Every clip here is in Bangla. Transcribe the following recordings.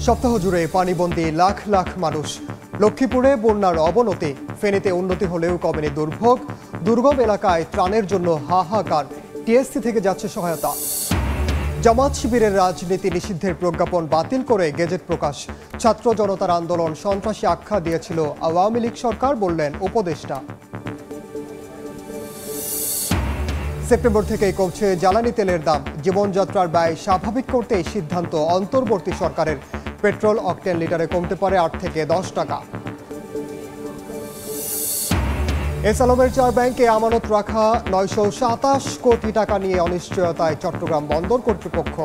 সপ্তাহ জুড়ে পানিবন্দী লাখ লাখ মানুষ। লক্ষ্মীপুরে বন্যার অবনতি, ফেনীতে উন্নতি হলেও কমেনি দুর্ভোগ। দুর্গম এলাকায় ত্রাণের জন্য হাহাকার, টিএসসি থেকে যাচ্ছে সহায়তা। জামাত শিবিরের রাজনীতি নিষিদ্ধের প্রজ্ঞাপন বাতিল করে গেজেট প্রকাশ। ছাত্র জনতার আন্দোলন সন্ত্রাসী আখ্যা দিয়েছিল আওয়ামী লীগ সরকার, বললেন উপদেষ্টা। সেপ্টেম্বর থেকেই কমছে জ্বালানি তেলের দাম। জীবনযাত্রার ব্যয় স্বাভাবিক করতে সিদ্ধান্ত অন্তর্বর্তী সরকারের। পেট্রোল অকটেন লিটারে কমতে পারে 8 থেকে 10 টাকা। এস আলমের 4 ব্যাংকে আমানত রাখা 927 কোটি টাকা নিয়ে অনিশ্চয়তায় চট্টগ্রাম বন্দর কর্তৃপক্ষ।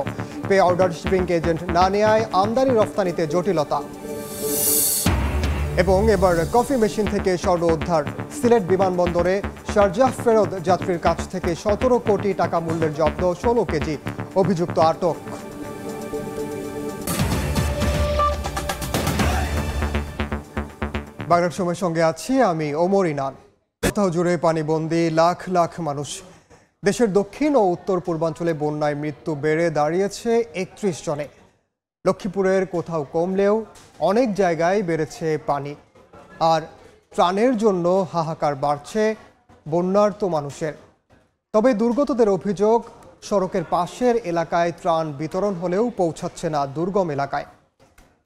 পে অর্ডার শিপিং এজেন্ট না নেয়ায় আমদানি রফতানিতে জটিলতা। এবং এবার কফি মেশিন থেকে স্বর্ণ উদ্ধার। সিলেট বিমানবন্দরে শারজাহ ফেরত যাত্রীর কাছ থেকে 17 কোটি টাকা মূল্যের জব্দ, 16 কেজি। অভিযুক্ত আটক। বাংলার সময়ের সঙ্গে আছি আমি ওমর ইনান। সপ্তাহ জুড়ে পানিবন্দী লাখ লাখ মানুষ। দেশের দক্ষিণ ও উত্তর পূর্বাঞ্চলে বন্যায় মৃত্যু বেড়ে দাঁড়িয়েছে 31 জনে। লক্ষ্মীপুরের কোথাও কমলেও অনেক জায়গায় বেড়েছে পানি। আর ত্রাণের জন্য হাহাকার বাড়ছে বন্যার্ত মানুষের। তবে দুর্গতদের অভিযোগ, সড়কের পাশের এলাকায় ত্রাণ বিতরণ হলেও পৌঁছাচ্ছে না দুর্গম এলাকায়।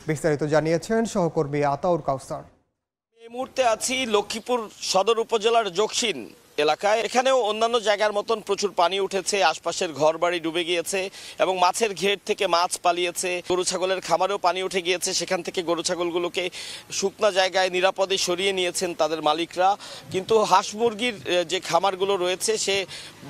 বিস্তারিত জানিয়েছেন সহকর্মী আতাউর কাউসার। এই মুহূর্তে আছি লক্ষ্মীপুর সদর উপজেলার জকসিন এলাকায়। এখানেও অন্যান্য জায়গার মতন প্রচুর পানি উঠেছে, আশপাশের ঘরবাড়ি ডুবে গিয়েছে এবং মাছের ঘের থেকে মাছ পালিয়েছে। গরু ছাগলের খামারেও পানি উঠে গিয়েছে, সেখান থেকে গরু ছাগলগুলোকে শুকনা জায়গায় নিরাপদে সরিয়ে নিয়েছেন তাদের মালিকরা। কিন্তু হাঁস মুরগির যে খামারগুলো রয়েছে, সে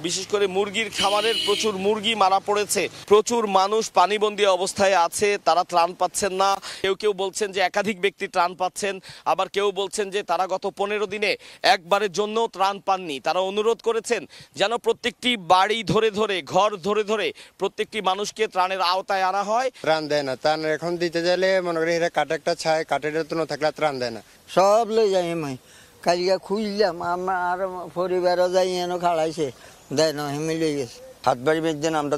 বিশেষ করে মুরগির খামারের প্রচুর মুরগি মারা পড়েছে। প্রচুর মানুষ পানিবন্দী অবস্থায় আছে, তারা ত্রাণ পাচ্ছেন না। কেউ কেউ বলছেন যে একাধিক ব্যক্তি ত্রাণ পাচ্ছেন, আবার কেউ বলছেন যে তারা গত 15 দিনে একবারের জন্য ত্রাণ পাননি। তারা অনুরোধ করেছেন যেন প্রত্যেকটি বাড়ি ধরে ধরে, ঘর ধরে ধরে প্রত্যেকটি মানুষকে ত্রাণের আওতায় আনা হয়। ত্রাণ দেয় না, ত্রাণ এখন দিতে গেলে মনে করি এরা কাঠ একটা ছায়, কাঠের তো না থাকলে ত্রাণ দেয় না। সব লই যাই আমি কাজিয়া খুঁজলাম, আমার পরিবারও যাই এনে খাড়াইছে, দেয় না হেমি লই গেছে। হাত বাড়ি বেঁচে আমরা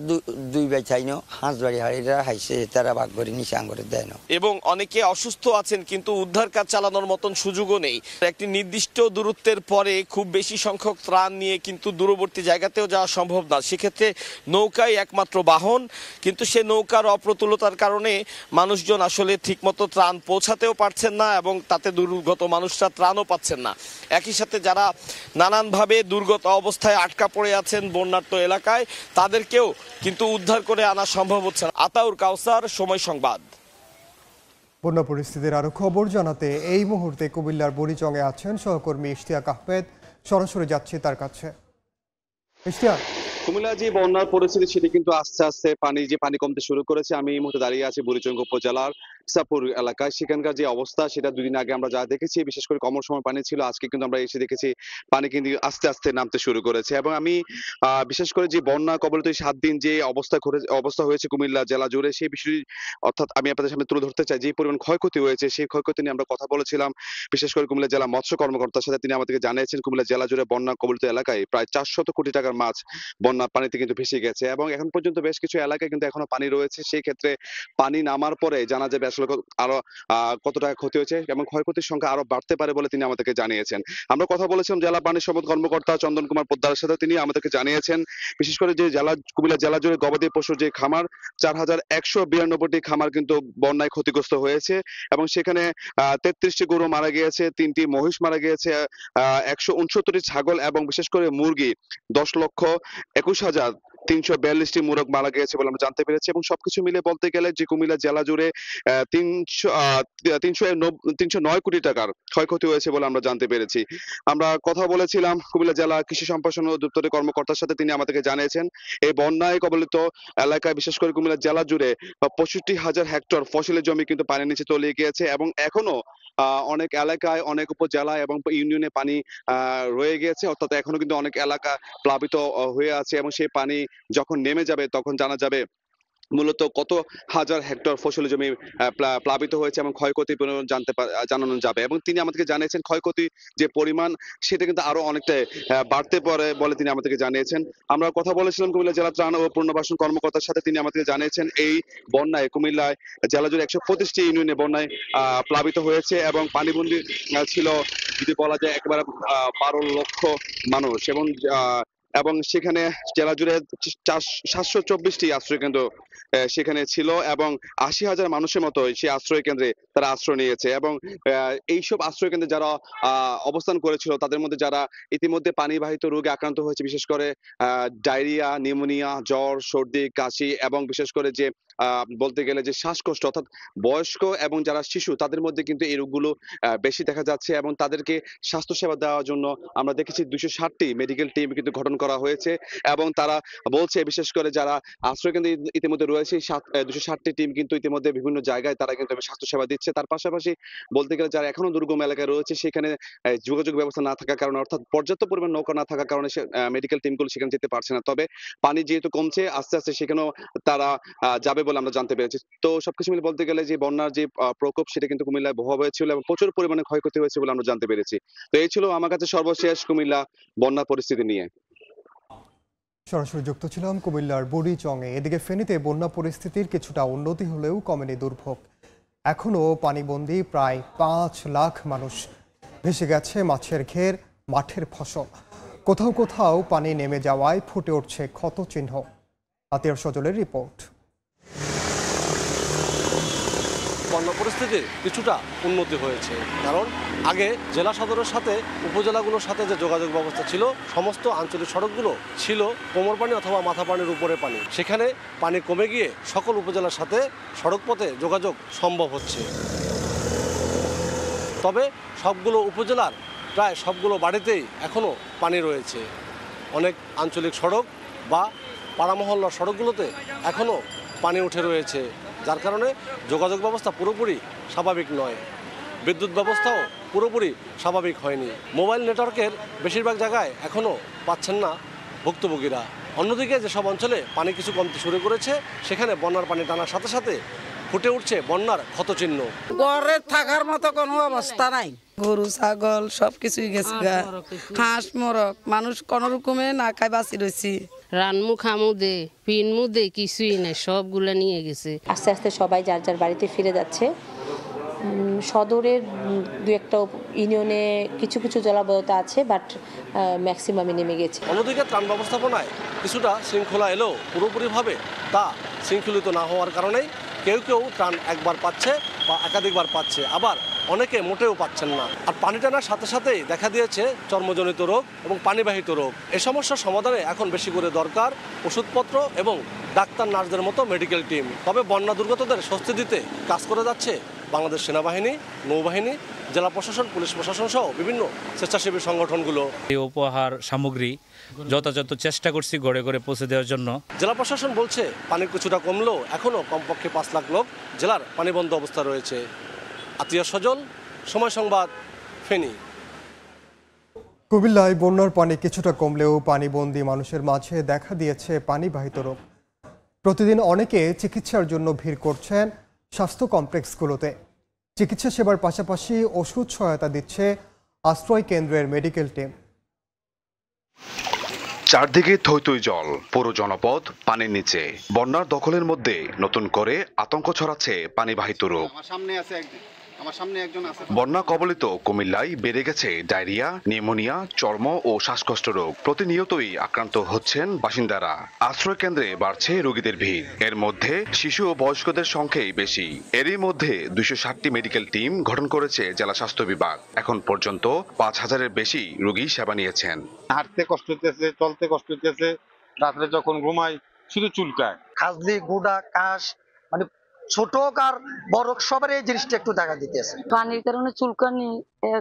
দুই ভাই চাই না, হাঁস বাড়ি হাড়িরা হাইছে, তারা ভাগ করে নিচে আঙ্গরে দেয় না। এবং অনেকে অসুস্থ আছেন, কিন্তু উদ্ধার কাজ চালানোর মতন সুযোগও নেই। একটি নির্দিষ্ট দূরত্বের পরে খুব বেশি সংখ্যক ত্রাণ নিয়ে কিন্তু দূরবর্তী জায়গাতেও যাওয়া সম্ভব না। সেক্ষেত্রে নৌকাই একমাত্র বাহন, কিন্তু সে নৌকার অপ্রতুলতার কারণে মানুষজন আসলে ঠিকমতো ত্রাণ পৌঁছাতেও পারছেন না এবং তাতে দুর্গত মানুষরা ত্রাণও পাচ্ছেন না। একই সাথে যারা নানানভাবে দুর্গত অবস্থায় আটকা পড়ে আছেন বন্যার্ত এলাকায়, তাদেরকেও কিন্তু উদ্ধার করে আনা সম্ভব হচ্ছে না। আতাউর কাউসার, সময় সংবাদ। বন্যা পরিস্থিতির আরো খবর জানাতে এই মুহূর্তে কুমিল্লার বুড়িচংয়ে আছেন সহকর্মী ইশতিয়াক আহমেদ। সরাসরি যাচ্ছি তার কাছে। ইশতিয়াক, কুমিল্লা যে বন্যার পরিস্থিতি সেটি কিন্তু আস্তে আস্তে পানি কমতে শুরু করেছে। আমি এই মুহূর্তে দাঁড়িয়ে আছি বুড়িচং উপজেলার ইসাপুর এলাকায়। সেখানকার যে অবস্থা সেটা দুদিন আগে আমরা যা দেখেছি, বিশেষ করে কমর সময় পানি ছিল, আজকে কিন্তু আমরা এসে দেখেছি পানি কিন্তু আস্তে আস্তে নামতে শুরু করেছে। এবং আমি বিশেষ করে যে বন্যা কবলিত 7 দিন যে অবস্থা হয়েছে কুমিল্লা জেলা জুড়ে, সেই বিষয় অর্থাৎ আমি আপনাদের সামনে তুলে ধরতে চাই। যে পরিমাণ ক্ষয়ক্ষতি হয়েছে, সেই ক্ষয়ক্ষতি নিয়ে আমরা কথা বলেছিলাম বিশেষ করে কুমিল্লা জেলা মৎস্য কর্মকর্তার সাথে। তিনি আমাদেরকে জানিয়েছেন কুমিল্লা জেলা জুড়ে বন্যা কবলিত এলাকায় প্রায় 400 কোটি টাকার মাছ বন্যা পানিতে কিন্তু ভেসে গেছে এবং এখন পর্যন্ত বেশ কিছু এলাকায় কিন্তু এখনো পানি রয়েছে। সেই ক্ষেত্রে পানি নামার পরে জানা যাবে আসলে আরো কত টাকা ক্ষতি হয়েছে এবং ক্ষয়ক্ষতির সংখ্যা আরো বাড়তে পারে বলে তিনি আমাদেরকে জানিয়েছেন। আমরা কথা বলেছিলাম জেলা পানি সম্পদ কর্মকর্তা চন্দন কুমার পোদ্দারের সাথে। তিনি আমাদেরকে জানিয়েছেন বিশেষ করে যে কুমিল্লা জেলা জুড়ে গবাদি পশুর যে খামার 4192টি খামার কিন্তু বন্যায় ক্ষতিগ্রস্ত হয়েছে এবং সেখানে 33টি গরু মারা গিয়েছে, 3টি মহিষ মারা গিয়েছে, 169টি ছাগল এবং বিশেষ করে মুরগি 10,21,342টি মোরগ মারা গিয়েছে বলে আমরা জানতে পেরেছি। এবং সবকিছু মিলে বলতে গেলে যে কুমিল্লা জেলা জুড়ে 309 কোটি টাকার ক্ষয়ক্ষতি হয়েছে বলে আমরা জানতে পেরেছি। আমরা কথা বলেছিলাম কুমিল্লা জেলা কৃষি সম্প্রসারণ অধিদপ্তরের কর্মকর্তার সাথে। তিনি আমাদেরকে জানিয়েছেন এই বন্যায় কবলিত এলাকায় বিশেষ করে কুমিল্লা জেলা জুড়ে 65,000 হেক্টর ফসলের জমি কিন্তু পানির নিচে তলিয়ে গিয়েছে এবং এখনো অনেক এলাকায়, অনেক উপজেলায় এবং ইউনিয়নে পানি রয়ে গিয়েছে। অর্থাৎ এখনো কিন্তু অনেক এলাকা প্লাবিত হয়ে আছে এবং সেই পানি যখন নেমে যাবে তখন জানা যাবে মূলত কত হাজার হেক্টর ফসলি জমি প্লাবিত হয়েছে এবং ক্ষয়ক্ষতি জানানো যাবে। এবং তিনি আমাদেরকে জানিয়েছেন ক্ষয়ক্ষতি যে পরিমাণ সেটা কিন্তু আরো অনেকটা বাড়তে পারে বলে তিনি আমাদেরকে জানিয়েছেন। আমরা কথা বলেছিলাম কুমিল্লা জেলা ত্রাণ ও পুনর্বাসন কর্মকর্তার সাথে, তিনি আমাদেরকে জানিয়েছেন এই বন্যায় কুমিল্লায় জেলা জুড়ে 125টি ইউনিয়নে বন্যায় প্লাবিত হয়েছে এবং পানিবন্দী ছিল যদি বলা যায় একেবারে 12 লক্ষ মানুষ। এবং সেখানে জেলা জুড়ে 724টি আশ্রয় কেন্দ্র সেখানে ছিল এবং 80,000 মানুষের মতো সেই আশ্রয় কেন্দ্রে তারা আশ্রয় নিয়েছে। এবং এইসব আশ্রয় কেন্দ্রে যারা অবস্থান করেছিল তাদের মধ্যে যারা ইতিমধ্যে পানিবাহিত রোগে আক্রান্ত হয়েছে, বিশেষ করে ডায়রিয়া, নিউমোনিয়া, জ্বর, সর্দি, কাশি এবং বিশেষ করে যে বলতে গেলে যে শ্বাসকষ্ট, অর্থাৎ বয়স্ক এবং যারা শিশু তাদের মধ্যে কিন্তু এই রোগগুলো বেশি দেখা যাচ্ছে। এবং তাদেরকে স্বাস্থ্যসেবা দেওয়ার জন্য আমরা দেখেছি 260টি মেডিকেল টিম কিন্তু গঠন করা হয়েছে। এবং তারা বলছে বিশেষ করে যারা আশ্রয় কেন্দ্রে ইতিমধ্যে রয়েছে 260টি টিম কিন্তু ইতিমধ্যে বিভিন্ন জায়গায় তারা কিন্তু স্বাস্থ্যসেবা দিচ্ছে। তার পাশাপাশি বলতে গেলে যারা এখনো দুর্গম এলাকায় রয়েছে সেখানে যোগাযোগ ব্যবস্থা না থাকার কারণে, অর্থাৎ পর্যাপ্ত পরিমাণ নৌকা না থাকার কারণে মেডিকেল টিমগুলো সেখানে যেতে পারছে না। তবে পানি যেহেতু কমছে আস্তে আস্তে সেখানেও তারা যাবে বলে আমরা জানতে পেরেছি। তো সবকিছু মিলে বলতে গেলে যে বন্যার যে প্রকোপ সেটা কিন্তু কুমিল্লায় ভয়াবহ ছিল এবং প্রচুর পরিমাণে ক্ষয়ক্ষতি হয়েছে বলে আমরা জানতে পেরেছি। তো এই ছিল আমার কাছে সর্বশেষ কুমিল্লা বন্যা পরিস্থিতি নিয়ে। সরাসরি যুক্ত ছিলাম কুমিল্লার বুড়িচংয়ে। এদিকে ফেনীতে বন্যা পরিস্থিতির কিছুটা উন্নতি হলেও কমেনি দুর্ভোগ। এখনও পানিবন্দী প্রায় 5 লাখ মানুষ। ভেসে গেছে মাছের ঘের, মাঠের ফসল। কোথাও কোথাও পানি নেমে যাওয়ায় ফুটে উঠছে ক্ষতচিহ্ন। আতিয়ার সজলের রিপোর্ট। বন্যা পরিস্থিতির কিছুটা উন্নতি হয়েছে, কারণ আগে জেলা সদরের সাথে উপজেলাগুলোর সাথে যে যোগাযোগ ব্যবস্থা ছিল, সমস্ত আঞ্চলিক সড়কগুলো ছিল কোমর পানি অথবা মাথা পানির উপরে পানি। সেখানে পানি কমে গিয়ে সকল উপজেলার সাথে সড়ক পথে যোগাযোগ সম্ভব হচ্ছে। তবে সবগুলো উপজেলার প্রায় সবগুলো বাড়িতেই এখনও পানি রয়েছে। অনেক আঞ্চলিক সড়ক বা পাড়া মহল্লার সড়কগুলোতে এখনও পানি উঠে রয়েছে, যার কারণে যোগাযোগ ব্যবস্থা পুরোপুরি স্বাভাবিক নয়। বিদ্যুৎ ব্যবস্থাও পুরোপুরি স্বাভাবিক হয়নি। মোবাইল নেটওয়ার্কের বেশিরভাগ জায়গায় এখনও পাচ্ছেন না ভুক্তভোগীরা। অন্যদিকে যেসব অঞ্চলে পানি কিছু কমতে শুরু করেছে সেখানে বন্যার পানি টানার সাথে সাথে ফুটে উঠছে বন্যার ক্ষতচিহ্ন। ঘরে থাকার মতো কোনো অবস্থা নাই, গরু ছাগল সবকিছুই গেছে গা, হাঁস মরক, মানুষ কোন রকমে না খাই বাঁচি রয়েছি। রানমু খামু দে পিনমু দে কিছুই নেই, সবগুলা নিয়ে গেছে। আস্তে আস্তে সবাই যার যার বাড়িতে ফিরে যাচ্ছে। সদরের দু একটা ইউনিয়নে কিছু কিছু জলাবদ্ধতা আছে, বাট ম্যাক্সিমামে নেমে গেছে। অন্যদিকে ত্রাণ ব্যবস্থাপনায় কিছুটা শৃঙ্খলা এলেও পুরোপুরিভাবে তা শৃঙ্খলিত না হওয়ার কারণেই কেউ কেউ ত্রাণ একবার পাচ্ছে বা একাধিকবার পাচ্ছে, আবার অনেকে মোটেও পাচ্ছেন না। আর পানি টানার সাথে সাথেই দেখা দিয়েছে চর্মজনিত রোগ এবং পানিবাহিত রোগ। এই সমস্যার সমাধানে এখন বেশি করে দরকার ওষুধপত্র এবং ডাক্তার নার্সদের মতো মেডিকেল টিম। তবে বন্যা দুর্গতদের স্বস্তি দিতে কাজ করে যাচ্ছে বাংলাদেশ সেনাবাহিনী, নৌবাহিনী, জেলা প্রশাসন, পুলিশ প্রশাসন সহ বিভিন্ন স্বেচ্ছাসেবী সংগঠনগুলো। এই উপহার সামগ্রী যথাযথ চেষ্টা করছি ঘরে ঘরে পৌঁছে দেওয়ার জন্য। জেলা প্রশাসন বলছে পানি কিছুটা কমলেও এখনও কমপক্ষে 5 লাখ লোক জেলার পানিবন্ধ অবস্থা রয়েছে। আতিয়া সজল, সময় সংবাদ, ফেনী। কুমিল্লায় বন্যার পানি কিছুটা কমলেও পানিবন্দী মানুষের মাঝে দেখা দিয়েছে পানিবাহিত রোগ। প্রতিদিন অনেকে চিকিৎসার জন্য ভিড় করছেন স্বাস্থ্য কমপ্লেক্সগুলোতে। চিকিৎসা সেবার পাশাপাশি ওষুধ সহায়তা দিচ্ছে আশ্রয় কেন্দ্রের মেডিকেল টিম। চারদিকে থই থই জল, পুরো জনপদ পানির নিচে। বন্যার দখলের মধ্যে নতুন করে আতঙ্ক ছড়াচ্ছে পানিবাহিত রোগ। বন্যা কবলিত কুমিল্লায় বেড়ে গেছে ডায়রিয়া, নিউমোনিয়া, চর্ম ও শ্বাসকষ্ট রোগ। প্রতিনিয়তই আক্রান্ত হচ্ছেন বাসিন্দারা। আশ্রয় কেন্দ্রে বাড়ছে রোগীদের ভিড়। এর মধ্যে শিশু ও বয়স্কদের সংখ্যাই বেশি। এরই মধ্যে 260টি মেডিকেল টিম গঠন করেছে জেলা স্বাস্থ্য বিভাগ। এখন পর্যন্ত 5000-এর বেশি রোগী সেবা নিয়েছেন। হাঁটতে কষ্ট হইতেছে, চলতে কষ্ট হইতেছে, রাত্রে যখন ঘুমাই শুধু চুলকায়। খাজলি, গুড়া, কাশ, মানে ছোট আর বড় সবার এই জিনিসটা একটু দেখা দিতেছে। পানির কারণে চুলকানি,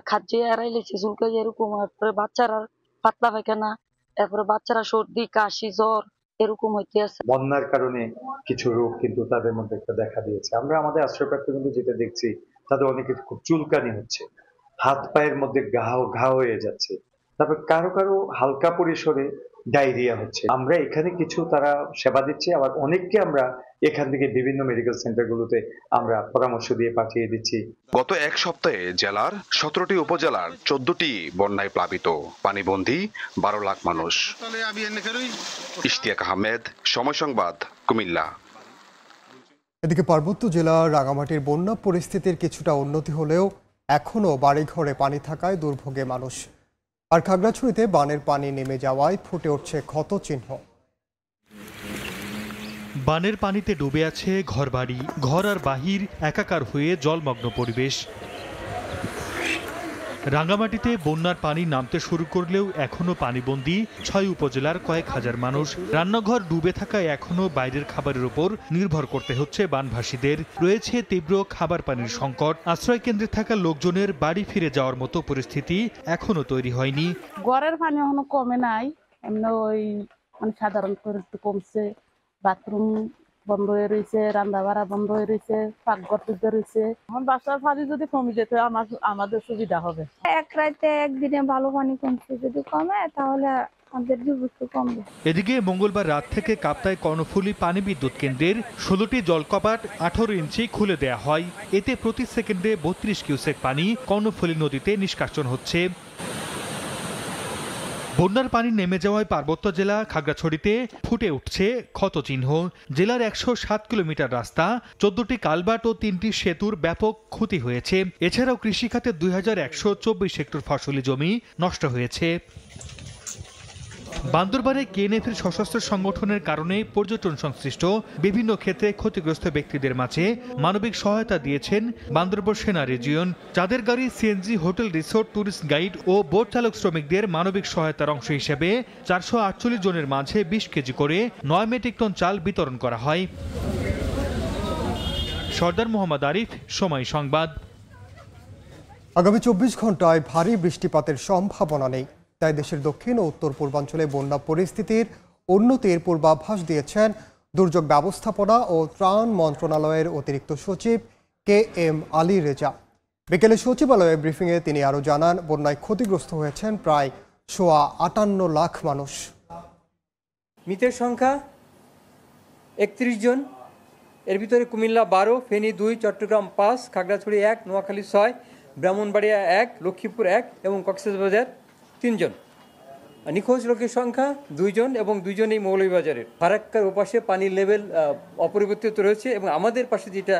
খাদ্য এড়াইলেছে চুলকাই এরকম। তারপরে বাচ্চারা পাতলা পায়খানা, তারপরে বাচ্চারা সর্দি, কাশি, জ্বর এরকম হইতে আছে। বন্যার কারণে কিছু রোগ কিন্তু তাদের মধ্যে একটা দেখা দিয়েছে। আমরা আমাদের আশ্রয়প্রাপ্ত কিন্তু যেটা দেখছি তাদের অনেকে খুব চুলকানি হচ্ছে, হাত পায়ের মধ্যে ঘা হয়ে যাচ্ছে। তারপর কারো কারো হালকা পরিসরে ডায়রিয়া হচ্ছে। আমরা এখানে কিছু তারা সেবা দিচ্ছে, আবার অনেককে আমরা এখান থেকে বিভিন্ন মেডিকেল সেন্টারগুলোতে আমরা পরামর্শ দিয়ে পাঠিয়ে দিচ্ছি। গত এক সপ্তাহে জেলার 17টি উপজেলার 14টি বন্যায় প্লাবিত, পানিবন্দী 12 লাখ মানুষ। ইশতিয়াক আহমেদ, সময় সংবাদ, কুমিল্লা। এদিকে পার্বত্য জেলার রাঙামাটির বন্যা পরিস্থিতির কিছুটা উন্নতি হলেও এখনও বাড়িঘরে পানি থাকায় দুর্ভোগে মানুষ। আর খাগড়াছড়িতে বানের পানি নেমে যাওয়ায় ফুটে উঠছে ক্ষতচিহ্ন। বানের পানিতে ডুবে আছে ঘরবাড়ি, ঘর আর বাহির একাকার হয়ে জলমগ্ন পরিবেশ। রাঙ্গামাটিতে বন্যার পানি নামতে শুরু করলেও এখনো পানিবন্দী 6 উপজেলার কয়েক হাজার মানুষ। রান্নাঘর ডুবে থাকায় এখনো বাইরের খাবারের উপর নির্ভর করতে হচ্ছে বানভাসীদের। রয়েছে তীব্র খাবার পানির সংকট। আশ্রয় কেন্দ্রে থাকা লোকজনের বাড়ি ফিরে যাওয়ার মতো পরিস্থিতি এখনো তৈরি হয়নি। ঘরের পানি এখনো কমে নাই, এমনি ওই মানে সাধারণ করে একটু কমছে। বাথরুম বন্ধ হয়ে রয়েছে, রান্না বাড়া বন্ধ হয়ে রয়েছে, পাকঘর টুকতে রয়েছে। এখন বাসার পানি যদি কমে যেত আমাদের সুবিধা হবে। এক রাতে একদিনে ভালো পানি কমছে, যদি কমে তাহলে আমাদের দুর্ভোগ কমবে। এদিকে মঙ্গলবার রাত থেকে কাপ্তাই কর্ণফুলী পানি বিদ্যুৎ কেন্দ্রের 16টি জলকপাট 18 ইঞ্চি খুলে দেয়া হয়। এতে প্রতি সেকেন্ডে 32 কিউসেক পানি কর্ণফুলী নদীতে নিষ্কাশন হচ্ছে। বন্যার পানি নেমে যাওয়ায় পার্বত্য জেলা খাগড়াছড়িতে ফুটে উঠছে ক্ষতচিহ্ন। জেলার 107 কিলোমিটার রাস্তা, 14টি কালভার্ট ও 3টি সেতুর ব্যাপক ক্ষতি হয়েছে। এছাড়াও কৃষিখাতে 2124 হেক্টর ফসলি জমি নষ্ট হয়েছে। বান্দরবানে কেএনএফের সশস্ত্র সংগঠনের কারণে পর্যটন সংশ্লিষ্ট বিভিন্ন ক্ষেত্রে ক্ষতিগ্রস্ত ব্যক্তিদের মাঝে মানবিক সহায়তা দিয়েছেন বান্দরবান সেনা রিজিয়ন। যাদের গাড়ি, CNG, hotel, resort, tourist guide ও বোট চালক শ্রমিকদের মানবিক সহায়তার অংশ হিসেবে 448 জনের মাঝে 20 কেজি করে 9 মেট্রিক টন চাল বিতরণ করা হয়। সর্দার মোহাম্মদ আরিফ, সময় সংবাদ। আগামী 24 ঘন্টায় ভারী বৃষ্টিপাতের সম্ভাবনা নেই, তাই দেশের দক্ষিণ ও উত্তর পূর্বাঞ্চলে বন্যা পরিস্থিতির উন্নতির পূর্বাভাস দিয়েছেন দুর্যোগ ব্যবস্থাপনা ও ত্রাণ মন্ত্রণালয়ের অতিরিক্ত সচিব KM আলী রেজা। বিকেলে সচিবালয়ে ব্রিফিংয়ে তিনি আরও জানান, বন্যায় ক্ষতিগ্রস্ত হয়েছেন প্রায় 58 লাখ মানুষ। মৃতের সংখ্যা 31 জন। এর ভিতরে কুমিল্লা 12, ফেনী 2, চট্টগ্রাম 5, খাগড়াছড়ি 1, নোয়াখালী 6, ব্রাহ্মণবাড়িয়া 1, লক্ষ্মীপুর 1 এবং কক্সবাজার 3 জন। নিখোঁজ লোকের সংখ্যা 2 জন এবং 2 জনই মৌলভীবাজারের। ফারাক্কার ওপাশে পানির লেভেল অপরিবর্তিত রয়েছে এবং আমাদের পাশে যেটা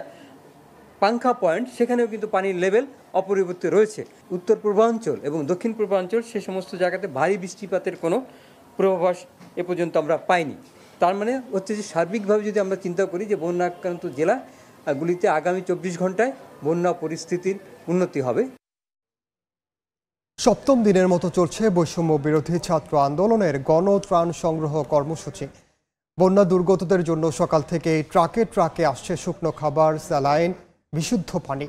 পাংখা পয়েন্ট, সেখানেও কিন্তু পানির লেভেল অপরিবর্তিত রয়েছে। উত্তর পূর্বাঞ্চল এবং দক্ষিণ পূর্বাঞ্চল সে সমস্ত জায়গাতে ভারী বৃষ্টিপাতের কোনো পূর্বাভাস এ পর্যন্ত আমরা পাইনি। তার মানে হচ্ছে যে সার্বিকভাবে যদি আমরা চিন্তা করি যে বন্যা আক্রান্ত জেলাগুলিতে আগামী 24 ঘন্টায় বন্যা পরিস্থিতির উন্নতি হবে। সপ্তম দিনের মতো চলছে বৈষম্য বিরোধী ছাত্র আন্দোলনের গণত্রাণ সংগ্রহ কর্মসূচি। বন্যা দুর্গতদের জন্য সকাল থেকে ট্রাকে ট্রাকে আসছে শুকনো খাবার, স্যালাইন, বিশুদ্ধ পানি।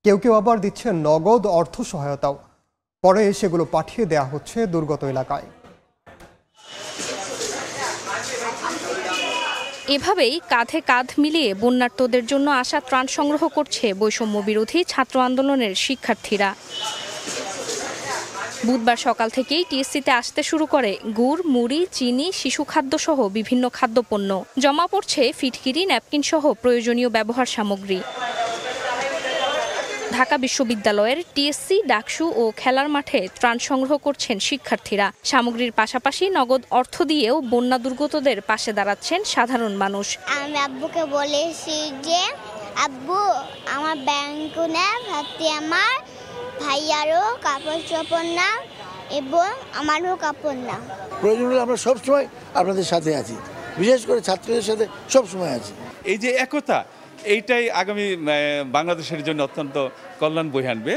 কেউ কেউ আবার দিচ্ছেন নগদ অর্থ সহায়তাও। পরে সেগুলো পাঠিয়ে দেয়া হচ্ছে দুর্গত এলাকায়। এভাবেই কাঁধে কাঁধ মিলিয়ে বন্যার্তদের জন্য আসা ত্রাণ সংগ্রহ করছে বৈষম্য বিরোধী ছাত্র আন্দোলনের শিক্ষার্থীরা। বুধবার সকাল থেকেই টিএসসিতে আসতে শুরু করে গুড়, মুড়ি, চিনি, শিশু খাদ্য সহ বিভিন্ন খাদ্যপণ্য। জমা পড়ছে ফিটকিরি, ন্যাপকিন সহ প্রয়োজনীয় ব্যবহার সামগ্রী। ঢাকা বিশ্ববিদ্যালয়ের টিএসসি, ডাকসু ও খেলার মাঠে ত্রাণ সংগ্রহ করছেন শিক্ষার্থীরা। সামগ্রীর পাশাপাশি নগদ অর্থ দিয়েও বন্যা দুর্গতদের পাশে দাঁড়াচ্ছেন সাধারণ মানুষ। আমি আব্বুকে বলেছি যে আব্বু আমার ব্যাংকে না ভাতে আমার ভাইয়ারও কাপড় চোপড় না এবং আমারও কাপড় না। প্রয়োজন হলে আমরা সবসময় আপনাদের সাথে আছি, বিশেষ করে ছাত্রদের সাথে সবসময় আছি। এই যে একতা, এইটাই আগামী বাংলাদেশের জন্য অত্যন্ত কল্যাণ বয়ে আনবে।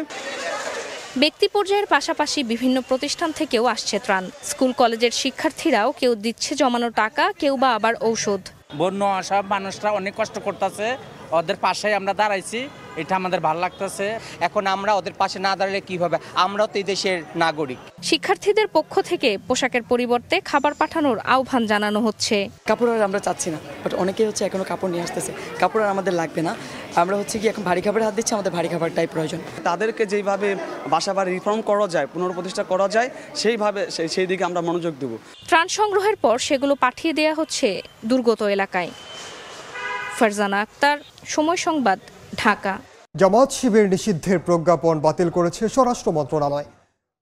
ব্যক্তি পর্যায়ের পাশাপাশি বিভিন্ন প্রতিষ্ঠান থেকেও আসছে ত্রাণ। স্কুল কলেজের শিক্ষার্থীরাও কেউ দিচ্ছে জমানো টাকা, কেউ বা আবার ঔষধ। বন্যা আসা মানুষরা অনেক কষ্ট করতেছে, ওদের পাশে আমরা দাঁড়াইছি। এটা আমাদের ভালো লাগতেছে। এখন আমরা ওদের পাশে না দাঁড়ালে কি হবে, আমরাও তো এই দেশের নাগরিক। শিক্ষার্থীদের পক্ষ থেকে পোশাকের পরিবর্তে খাবার পাঠানোর আহ্বান জানানো হচ্ছে। কাপড় আর আমরা চাচ্ছি না, বাট অনেকেই হচ্ছে এখনো কাপড় নিয়ে আসতেছে। কাপড় আর আমাদের লাগবে না, আমরা হচ্ছে কি এখন ভারী খাবারের হাত দিচ্ছি, আমাদের ভারী খাবারটাই প্রয়োজন। তাদেরকে যেভাবে বাসা বাড়ি রিফর্ম করা যায়, পুনর্প্রতিষ্ঠা করা যায়, সেইভাবে সেই দিকে আমরা মনোযোগ দেব। ত্রাণ সংগ্রহের পর সেগুলো পাঠিয়ে দেওয়া হচ্ছে দুর্গত এলাকায়। ফারজানা আক্তার, সময় সংবাদ, ঢাকা। জামাত শিবির নিষিদ্ধের প্রজ্ঞাপন বাতিল করেছে স্বরাষ্ট্র মন্ত্রণালয়।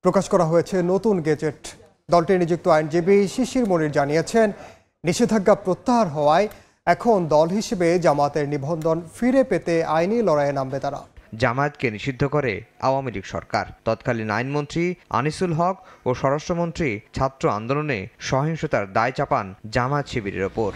প্রকাশ করা হয়েছে নতুন গেজেট। দলটির নিযুক্ত আইনজীবী শিশির মনির জানিয়েছেন, নিষেধাজ্ঞা প্রত্যাহার হওয়ায় এখন দল হিসেবে জামাতের নিবন্ধন ফিরে পেতে আইনি লড়াইয়ে নামবে তারা। জামায়াতকে নিষিদ্ধ করে আওয়ামী লীগ সরকার। তৎকালীন আইনমন্ত্রী আনিসুল হক ও স্বরাষ্ট্রমন্ত্রী ছাত্র আন্দোলনে সহিংসতার দায় চাপান জামায়াত শিবিরের ওপর।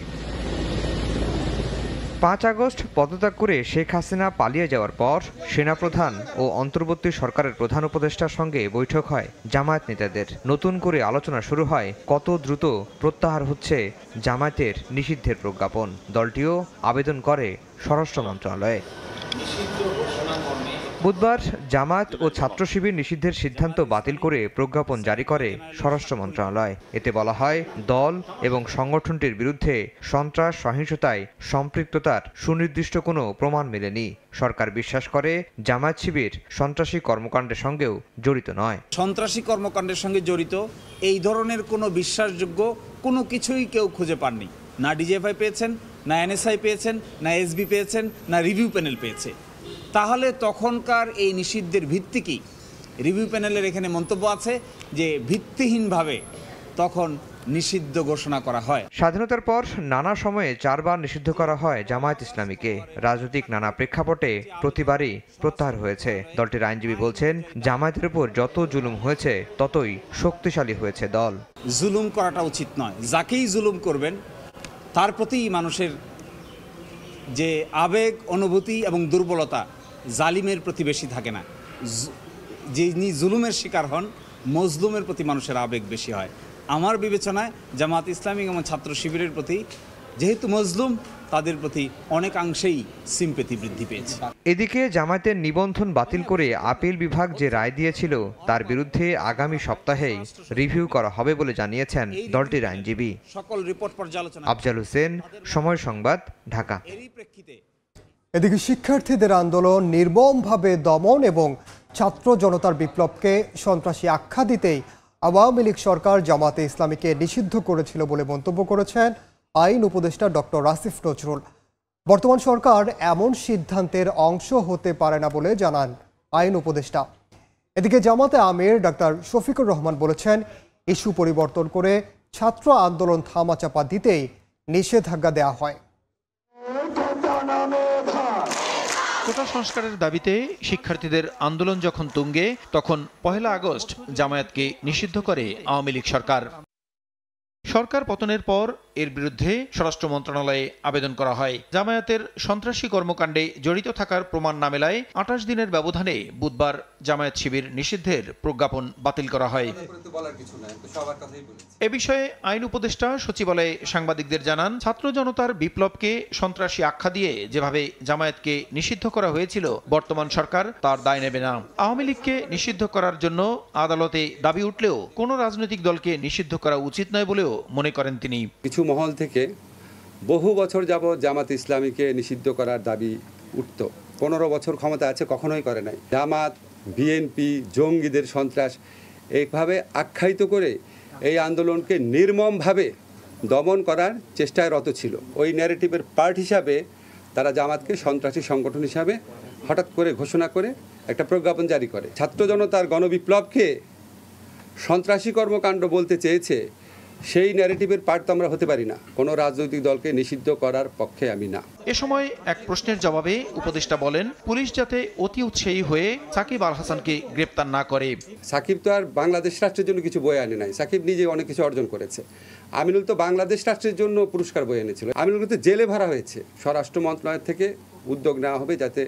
5 আগস্ট পদত্যাগ করে শেখ হাসিনা পালিয়ে যাওয়ার পর সেনাপ্রধান ও অন্তর্বর্তী সরকারের প্রধান উপদেষ্টার সঙ্গে বৈঠক হয় জামায়াত নেতাদের। নতুন করে আলোচনা শুরু হয় কত দ্রুত প্রত্যাহার হচ্ছে জামায়াতের নিষিদ্ধের প্রজ্ঞাপন। দলটিও আবেদন করে স্বরাষ্ট্র মন্ত্রণালয়ে। বুধবার জামায়াত ও ছাত্র শিবির নিষিদ্ধের সিদ্ধান্ত বাতিল করে প্রজ্ঞাপন জারি করে স্বরাষ্ট্র মন্ত্রণালয়। এতে বলা হয়, দল এবং সংগঠনটির বিরুদ্ধে সন্ত্রাস সহিংসতায় সম্পৃক্ততার সুনির্দিষ্ট কোনো প্রমাণ মেলেনি। সরকার বিশ্বাস করে জামায়াত শিবির সন্ত্রাসী কর্মকাণ্ডের সঙ্গেও জড়িত নয়। সন্ত্রাসী কর্মকাণ্ডের সঙ্গে জড়িত এই ধরনের কোনো বিশ্বাসযোগ্য কোনো কিছুই কেউ খুঁজে পাননি। না ডিজিএফআই পেয়েছেন, না এনএসআই পেয়েছেন, না এসবি পেয়েছেন, না রিভিউ প্যানেল পেয়েছে। তাহলে তখনকার এই নিষিদ্ধের ভিত্তি কি? রিভিউ প্যানেলের এখানে মন্তব্য আছে যে ভিত্তিহীনভাবে তখন নিষিদ্ধ ঘোষণা করা হয়। স্বাধীনতার পর নানা সময়ে 4 বার নিষিদ্ধ করা হয় জামায়াত ইসলামীকে। রাজনৈতিক নানা প্রেক্ষাপটে প্রতিবারই প্রত্যাহার হয়েছে। দলটির আইনজীবী বলছেন, জামায়াতের উপর যত জুলুম হয়েছে ততই শক্তিশালী হয়েছে দল। জুলুম করাটা উচিত নয়। যাকেই জুলুম করবেন তার প্রতি মানুষের যে আবেগ, অনুভূতি এবং দুর্বলতা জালিমের প্রতি বেশি থাকে না। যিনি জুলুমের শিকার হন, মজলুমের প্রতি মানুষের আবেগ বেশি হয়। আমার বিবেচনায় জামাত ইসলামী এবং ছাত্র শিবিরের প্রতি যেহেতু মজলুম, তাদের প্রতি অনেকাংশেই সিম্পেথি বৃদ্ধি পেয়েছে। এদিকে জামায়াতের নিবন্ধন বাতিল করে আপিল বিভাগ যে রায় দিয়েছিল তার বিরুদ্ধে আগামী সপ্তাহেই রিভিউ করা হবে বলে জানিয়েছেন দলটির আইনজীবী। সকল রিপোর্ট পর্যালোচনা। আফজাল হোসেন, সময় সংবাদ, ঢাকা। এদিকে শিক্ষার্থীদের আন্দোলন নির্মমভাবে দমন এবং ছাত্র জনতার বিপ্লবকে সন্ত্রাসী আখ্যা দিতেই আওয়ামী লীগ সরকার জামাতে ইসলামীকে নিষিদ্ধ করেছিল বলে মন্তব্য করেছেন আইন উপদেষ্টা ডক্টর আসিফ নজরুল। বর্তমান সরকার এমন সিদ্ধান্তের অংশ হতে পারে না বলে জানান আইন উপদেষ্টা। এদিকে জামাতে আমির ডাক্তার শফিকুর রহমান বলেছেন, ইস্যু পরিবর্তন করে ছাত্র আন্দোলন থামাচাপা দিতেই নিষেধাজ্ঞা দেওয়া হয়। কোটা সংস্কারের দাবিতে শিক্ষার্থীদের আন্দোলন যখন তুঙ্গে, তখন 1 আগস্ট জামায়াতকে নিষিদ্ধ করে আওয়ামী লীগ সরকার। সরকার পতনের পর এর বিরুদ্ধে স্বরাষ্ট্র মন্ত্রণালয়ে আবেদন করা হয়। জামায়াতের সন্ত্রাসী কর্মকাণ্ডে জড়িত থাকার প্রমাণ না মেলায় 28 দিনের ব্যবধানে বুধবার জামায়াত শিবির নিষিদ্ধের প্রজ্ঞাপন বাতিল করা হয়। এ বিষয়ে আইন উপদেষ্টা সচিবালয়ে সাংবাদিকদের জানান, ছাত্র জনতার বিপ্লবকে সন্ত্রাসী আখ্যা দিয়ে যেভাবে জামায়াতকে নিষিদ্ধ করা হয়েছিল, বর্তমান সরকার তার দায় নেবে না। আওয়ামী লীগকে নিষিদ্ধ করার জন্য আদালতে দাবি উঠলেও কোনো রাজনৈতিক দলকে নিষিদ্ধ করা উচিত নয় বলেও মনে করেন তিনি। কিছু মহল থেকে বহু বছর যাবৎ জামাত ইসলামীকে নিষিদ্ধ করার দাবি উঠত। 15 বছর ক্ষমতা আছে, কখনোই করে নাই। জামাত, বিএনপি, জঙ্গিদের সন্ত্রাস এইভাবে আখ্যায়িত করে এই আন্দোলনকে নির্মমভাবে দমন করার চেষ্টায় রত ছিল। ওই ন্যারেটিভের পার্ট হিসাবে তারা জামাতকে সন্ত্রাসী সংগঠন হিসাবে হঠাৎ করে ঘোষণা করে একটা প্রজ্ঞাপন জারি করে। ছাত্র জনতার গণবিপ্লবকে সন্ত্রাসী কর্মকাণ্ড বলতে চেয়েছে, সেই ন্যারেটিভের পার্ট তো আমরা হতে পারি না। কোনো রাজনৈতিক দলকে নিষিদ্ধ করার পক্ষে আমি না। এ সময় এক প্রশ্নের জবাবে উপদেষ্টা বলেন, পুলিশ যাতে অতি উৎসাহী হয়ে সাকিব আল হাসানকে গ্রেপ্তার না করে। সাকিব তো আর বাংলাদেশ রাষ্ট্রের জন্য কিছু বয়ে আনে নাই। সাকিব নিজে অনেক কিছু অর্জন করেছে। আমিনুল তো বাংলাদেশ রাষ্ট্রের জন্য পুরস্কার বয়ে এনেছিল। আমিনুল কিন্তু জেলে ভরা হয়েছে। স্বরাষ্ট্র মন্ত্রণালয় থেকে উদ্যোগ নেওয়া হবে যাতে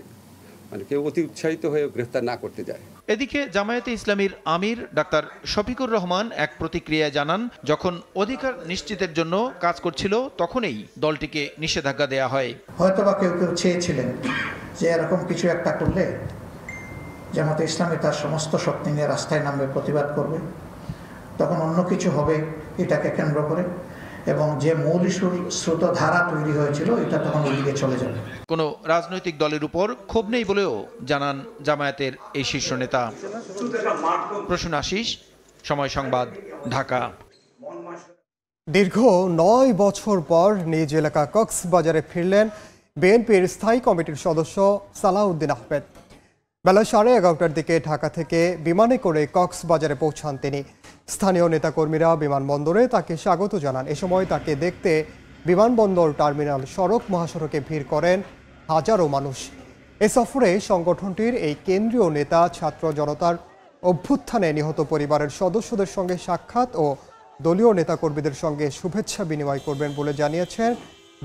কেউ অতি উৎসাহিত হয়ে গ্রেফতার না করতে যায়। এদিকে জামায়াতে ইসলামীর আমির ডাক্তার শফিকুর রহমান এক প্রতিক্রিয়ায় জানান, যখন অধিকার নিশ্চিতের জন্য কাজ করছিল তখনই দলটিকে নিষেধাজ্ঞা দেয়া হয়। হয়তোবা কেউ চেয়েছিলেন যে এরকম কিছু একটা করলে জামাতে ইসলামী তার সমস্ত শক্তি নিয়ে রাস্তায় নামবে, প্রতিবাদ করবে, তখন অন্য কিছু হবে এটাকে কেন্দ্র করে, এবং যে মূল ইস্যুর স্রোতধারা তৈরি হয়েছিল এটা তখন ওইদিকে চলে যাবে। কোনো রাজনৈতিক দলের উপর ক্ষোভ নেই বলেও জানান জামায়াতের এই শীর্ষ নেতা। প্রসূন আশিস, সময় সংবাদ, ঢাকা। দীর্ঘ 9 বছর পর নিজ এলাকা কক্সবাজারে ফিরলেন বিএনপির স্থায়ী কমিটির সদস্য সালাউদ্দিন আহমেদ। বেলা 11:30টার দিকে ঢাকা থেকে বিমানে করে কক্সবাজারে পৌঁছান তিনি। স্থানীয় নেতাকর্মীরা বিমানবন্দরে তাকে স্বাগত জানান। এ সময় তাকে দেখতে বিমানবন্দর টার্মিনাল সড়ক মহাসড়কে ভিড় করেন হাজারো মানুষ। এ সফরে সংগঠনটির এই কেন্দ্রীয় নেতা ছাত্র জনতার অভ্যুত্থানে নিহত পরিবারের সদস্যদের সঙ্গে সাক্ষাৎ ও দলীয় নেতাকর্মীদের সঙ্গে শুভেচ্ছা বিনিময় করবেন বলে জানিয়েছেন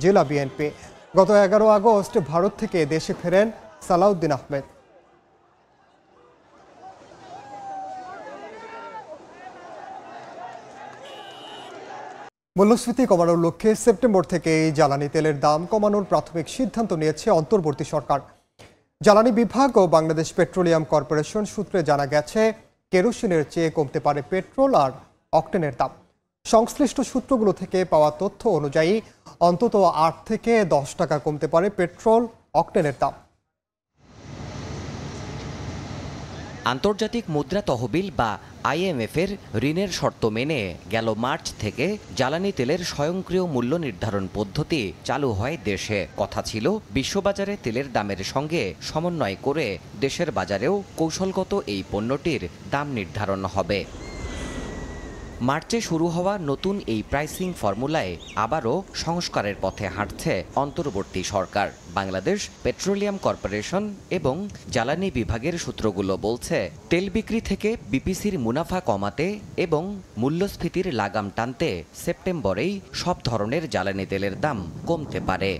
জেলা বিএনপি। গত 11 আগস্ট ভারত থেকে দেশে ফেরেন সালাউদ্দিন আহমেদ। মূল্যস্ফীতি কমানোর লক্ষ্যে সেপ্টেম্বর থেকে জ্বালানি তেলের দাম কমানোর প্রাথমিক সিদ্ধান্ত নিয়েছে অন্তর্বর্তী সরকার। জ্বালানি বিভাগ ও বাংলাদেশ পেট্রোলিয়াম কর্পোরেশন সূত্রে জানা গেছে, কেরোসিনের চেয়ে কমতে পারে পেট্রোল আর অকটেনের দাম। সংশ্লিষ্ট সূত্রগুলো থেকে পাওয়া তথ্য অনুযায়ী অন্তত 8 থেকে 10 টাকা কমতে পারে পেট্রোল অকটেনের দাম। আন্তর্জাতিক মুদ্রা তহবিল বা IMF-এর ঋণের শর্ত মেনে গেল মার্চ থেকে জ্বালানি তেলের স্বয়ংক্রিয় মূল্য নির্ধারণ পদ্ধতি চালু হয় দেশে। কথা ছিল বিশ্ববাজারে তেলের দামের সঙ্গে সমন্বয় করে দেশের বাজারেও কৌশলগত এই পণ্যটির দাম নির্ধারণ হবে। মার্চে শুরু হওয়া নতুন এই প্রাইসিং ফর্মুলায় আবারও সংস্কারের পথে হাঁটছে অন্তর্বর্তী সরকার। বাংলাদেশ পেট্রোলিয়াম কর্পোরেশন এবং জ্বালানি বিভাগের সূত্রগুলো বলছে, তেল বিক্রি থেকে বিপিসির মুনাফা কমাতে এবং মূল্যস্ফীতির লাগাম টানতে সেপ্টেম্বরেই সব ধরনের জ্বালানি তেলের দাম কমতে পারে।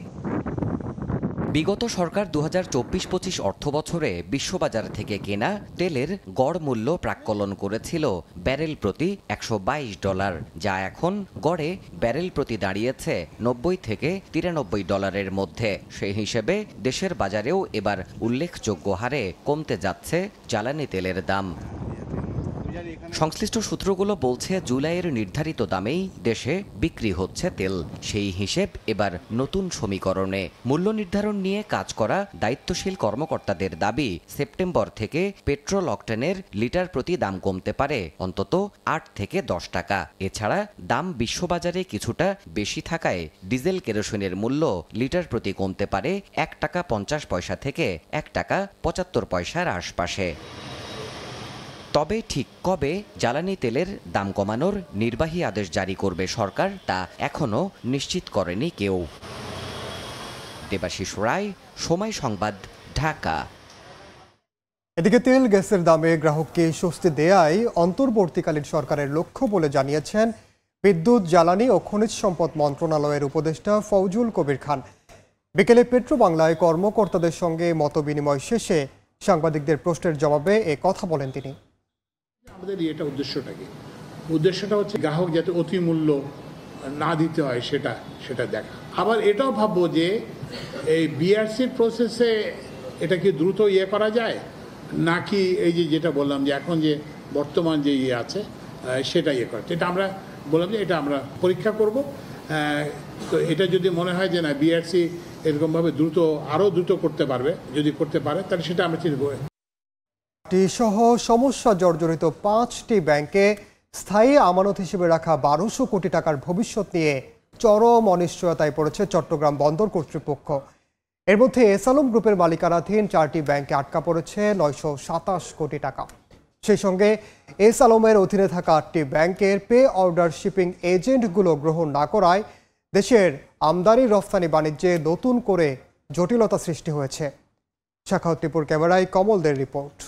বিগত সরকার 2024-25 অর্থবছরে বিশ্ববাজার থেকে কেনা তেলের গড় মূল্য প্রাক্কলন করেছিল ব্যারেল প্রতি $122, যা এখন গড়ে ব্যারেল প্রতি দাঁড়িয়েছে $90 থেকে $93 মধ্যে। সেই হিসেবে দেশের বাজারেও এবার উল্লেখযোগ্য হারে কমতে যাচ্ছে জ্বালানি তেলের দাম। সংশ্লিষ্ট সূত্রগুলো বলছে, জুলাইয়ের নির্ধারিত দামেই দেশে বিক্রি হচ্ছে তেল। সেই হিসেব এবার নতুন সমীকরণে। মূল্য নির্ধারণ নিয়ে কাজ করা দায়িত্বশীল কর্মকর্তাদের দাবি, সেপ্টেম্বর থেকে পেট্রোল অকটেনের লিটার প্রতি দাম কমতে পারে অন্তত 8 থেকে 10 টাকা। এছাড়া দাম বিশ্ববাজারে কিছুটা বেশি থাকায় ডিজেল কেরোসিনের মূল্য লিটার প্রতি কমতে পারে 1 টাকা 50 পয়সা থেকে 1 টাকা 75 পয়সার আশপাশে। তবে ঠিক কবে জ্বালানি তেলের দাম কমানোর নির্বাহী আদেশ জারি করবে সরকার, তা এখনও নিশ্চিত করেনি কেউ। দেবাশিস রায়, সময় সংবাদ, ঢাকা। এদিকে তেল গ্যাসের দামে গ্রাহককে স্বস্তি দেয়াই অন্তর্বর্তীকালীন সরকারের লক্ষ্য বলে জানিয়েছেন বিদ্যুৎ, জ্বালানি ও খনিজ সম্পদ মন্ত্রণালয়ের উপদেষ্টা ফৌজুল কবির খান। বিকেলে পেট্রো বাংলায় কর্মকর্তাদের সঙ্গে মতবিনিময় শেষে সাংবাদিকদের প্রশ্নের জবাবে এ কথা বলেন তিনি। আমাদের এটা উদ্দেশ্যটা হচ্ছে গ্রাহক যাতে অতি মূল্য না দিতে হয় সেটা দেখা। আবার এটাও ভাববো যে এই বিআরসির প্রসেসে এটা কি দ্রুত করা যায়, নাকি এই যেটা বললাম যে এখন যে বর্তমান যে আছে সেটা করা, এটা আমরা বললাম যে এটা আমরা পরীক্ষা করব। তো এটা যদি মনে হয় যে না বিআরসি এরকমভাবে আরও দ্রুত করতে পারবে, যদি করতে পারে তাহলে সেটা আমরা চিন্তা করি। সহ সমস্যা জর্জরিত 5টি ব্যাংকে স্থায়ী আমানত হিসেবে রাখা 1200 কোটি টাকার ভবিষ্যৎ নিয়ে চরম অনিশ্চয়তায় পড়েছে চট্টগ্রাম বন্দর কর্তৃপক্ষ। এর মধ্যে এসালম গ্রুপের মালিকানাধীন 4টি ব্যাংকে আটকা পড়েছে 927 কোটি টাকা। সেই সঙ্গে এসালমের অধীনে থাকা 8টি ব্যাংকের পে অর্ডার শিপিং এজেন্টগুলো গ্রহণ না করায় দেশের আমদানি রফতানি বাণিজ্যে নতুন করে জটিলতা সৃষ্টি হয়েছে। শাখাউদ্দিপুর ক্যামেরায় কমলদের রিপোর্ট।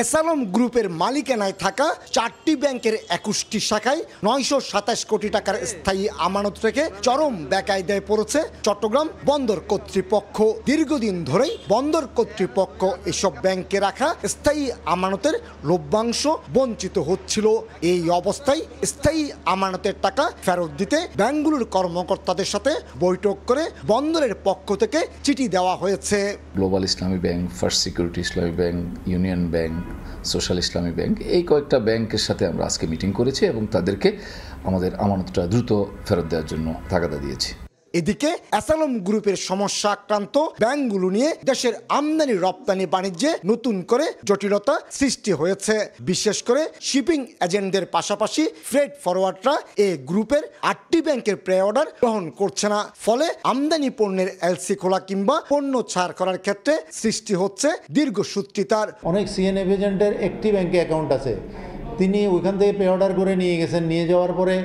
এসালম গ্রুপের মালিকানায় থাকা 4টি ব্যাংকের 21টি শাখায় 927 কোটি টাকার স্থায়ী আমানত রেখে চরম বেকায়দায় পড়েছে চট্টগ্রাম বন্দর কর্তৃপক্ষ। দীর্ঘদিন ধরেই বন্দর কর্তৃপক্ষ এসব ব্যাংকে রাখা স্থায়ী আমানতের লভ্যাংশ বঞ্চিত হচ্ছিল। এই অবস্থায় স্থায়ী আমানতের টাকা ফেরত দিতে ব্যাংকগুলোর কর্মকর্তাদের সাথে বৈঠক করে বন্দরের পক্ষ থেকে চিঠি দেওয়া হয়েছে। গ্লোবাল ইসলামী ব্যাংক, ফার্স্ট সিকিউরিটি ইসলামী ব্যাংক, ইউনিয়ন ব্যাংক, সোশ্যাল ইসলামী ব্যাংক, এই কয়েকটা ব্যাংকের সাথে আমরা আজকে মিটিং করেছি এবং তাদেরকে আমাদের আমানতটা দ্রুত ফেরত দেওয়ার জন্য তাগাদা দিয়েছি। এদিকে এসালম গ্রুপের সমস্যা আক্রান্ত ব্যাংকগুলো নিয়ে দেশের আমদানি রপ্তানি বাণিজ্যে নতুন করে জটিলতা সৃষ্টি হয়েছে। বিশেষ করে শিপিং এজেন্টদের পাশাপাশি ফ্রেট ফরওয়ার্ডরা এই গ্রুপের 8টি ব্যাংকের প্রে অর্ডার গ্রহণ করছে না। ফলে আমদানি পণ্যের এলসি খোলা কিংবা পণ্য ছাড় করার ক্ষেত্রে সৃষ্টি হচ্ছে দীর্ঘসূত্রিতার। অনেক সিএনএফ এজেন্টের একটি ব্যাংকে অ্যাকাউন্ট আছে, তিনি ওইখান থেকে প্রে অর্ডার করে নিয়ে গেছেন, নিয়ে যাওয়ার পরে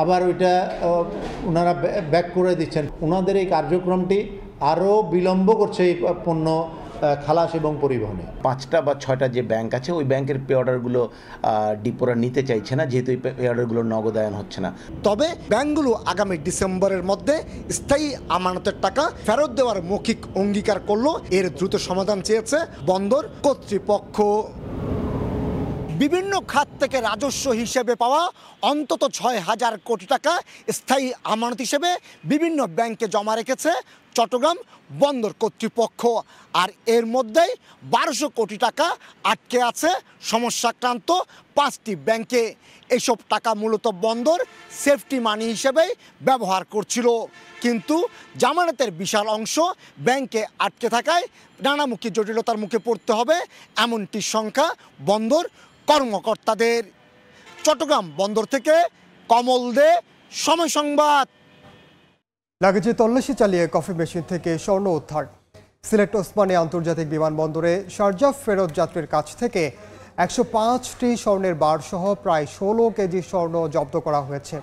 আবার ওইটা ওনারা ব্যাক করে দিচ্ছেন। ওনাদের এই কার্যক্রমটি আরও বিলম্ব করছে এই পণ্য খালাস এবং পরিবহনে। 5টা বা 6টা যে ব্যাংক আছে ওই ব্যাংকের পে অর্ডারগুলো ডিপোরা নিতে চাইছে না, যেহেতু এই পে অর্ডারগুলো নগদায়ন হচ্ছে না। তবে ব্যাংকগুলো আগামী ডিসেম্বরের মধ্যে স্থায়ী আমানতের টাকা ফেরত দেওয়ার মৌখিক অঙ্গীকার করলো। এর দ্রুত সমাধান চেয়েছে বন্দর কর্তৃপক্ষ। বিভিন্ন খাত থেকে রাজস্ব হিসেবে পাওয়া অন্তত 6,000 কোটি টাকা স্থায়ী আমানত হিসেবে বিভিন্ন ব্যাংকে জমা রেখেছে চট্টগ্রাম বন্দর কর্তৃপক্ষ। আর এর মধ্যেই 1200 কোটি টাকা আটকে আছে সমস্যাক্রান্ত 5টি ব্যাংকে। এসব টাকা মূলত বন্দর সেফটি মানি হিসেবেই ব্যবহার করছিল, কিন্তু জামানতের বিশাল অংশ ব্যাংকে আটকে থাকায় নানামুখী জটিলতার মুখে পড়তে হবে এমনটি সংখ্যা বন্দর কর্মকর্তাদের। চট্টগ্রাম বন্দর থেকে কমল দে, সময় সংবাদ। লাগেজে তল্লাশি চালিয়ে কফি মেশিন থেকে স্বর্ণ উদ্ধার। সিলেট ওসমানী আন্তর্জাতিক বিমানবন্দরে শারজাহ ফেরত যাত্রীর কাছ থেকে 105টি স্বর্ণের বার সহ প্রায় 16 কেজি স্বর্ণ জব্দ করা হয়েছে,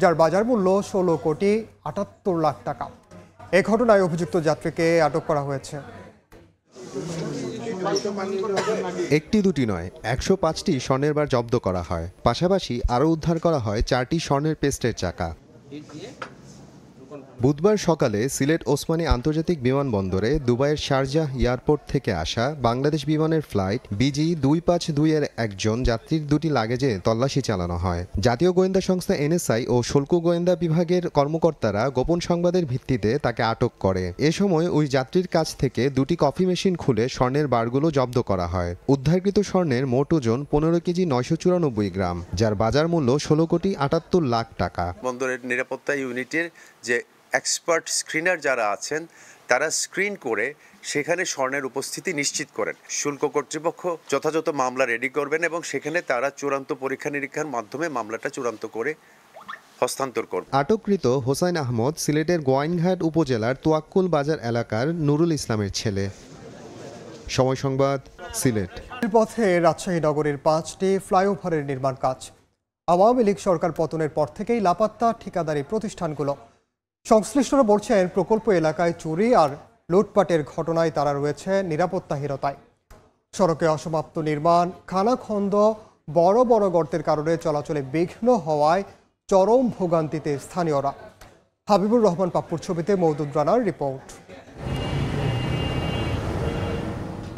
যার বাজার মূল্য 16 কোটি 78 লাখ টাকা। এ ঘটনায় অভিযুক্ত যাত্রীকে আটক করা হয়েছে। একটি দুটি নয়, 105টি স্বর্ণের বার জব্দ করা হয়। পাশাপাশি আরও উদ্ধার করা হয় 4টি স্বর্ণের পেস্টের চাকা। বুধবার সকালে সিলেট ওসমানী আন্তর্জাতিক বিমানবন্দরে দুবাইয়ের শারজাহ এয়ারপোর্ট থেকে আসা বাংলাদেশ বিমানের ফ্লাইট BG 252-এর একজন যাত্রীর দুটি লাগেজে তল্লাশি চালানো হয়। জাতীয় গোয়েন্দা সংস্থা NSI ও শুল্ক গোয়েন্দা বিভাগের কর্মকর্তারা গোপন সংবাদের ভিত্তিতে তাকে আটক করে। এ সময় ওই যাত্রীর কাছ থেকে দুটি কফি মেশিন খুলে স্বর্ণের বারগুলো জব্দ করা হয়। উদ্ধারকৃত স্বর্ণের মোট ওজন 15 কেজি 994 গ্রাম, যার বাজার মূল্য 16 কোটি 78 লাখ টাকা। বন্দরের নিরাপত্তা ইউনিটের যে এক্সপার্ট স্ক্রিনার যারা আছেন তারা স্ক্রিন করে সেখানে স্বর্ণের উপস্থিতি নিশ্চিত করেন। শুল্ক কর্তৃপক্ষ যথাযথ মামলা রেডি করবেন এবং সেখানে তারা চূড়ান্ত পরীক্ষা নিরীক্ষার মাধ্যমে মামলাটা চূড়ান্ত করে হস্তান্তর করবেন। আটককৃত হোসাইন আহমদ সিলেটের গোয়াইনঘাট উপজেলার তোয়াক্কুল বাজার এলাকার নুরুল ইসলামের ছেলে। সময় সংবাদ, সিলেট। পথে রাজশাহী নগরীর 5টি ফ্লাইওভারের নির্মাণ কাজ। আওয়ামী লীগ সরকার পতনের পর থেকেই লাপাত্তা ঠিকাদারি প্রতিষ্ঠানগুলো। সংশ্লিষ্টরা বলছেন প্রকল্প এলাকায় চুরি আর লুটপাটের ঘটনায় তারা রয়েছে নিরাপত্তাহীনতায়। সড়কে অসমাপ্ত নির্মাণ, খানাখন্দ, বড় বড় গর্তের কারণে চলাচলে বিঘ্ন হওয়ায় চরম ভোগান্তিতে স্থানীয়রা। হাবিবুর রহমান পাপ্পুর ছবিতে মওদুদ রানার রিপোর্ট।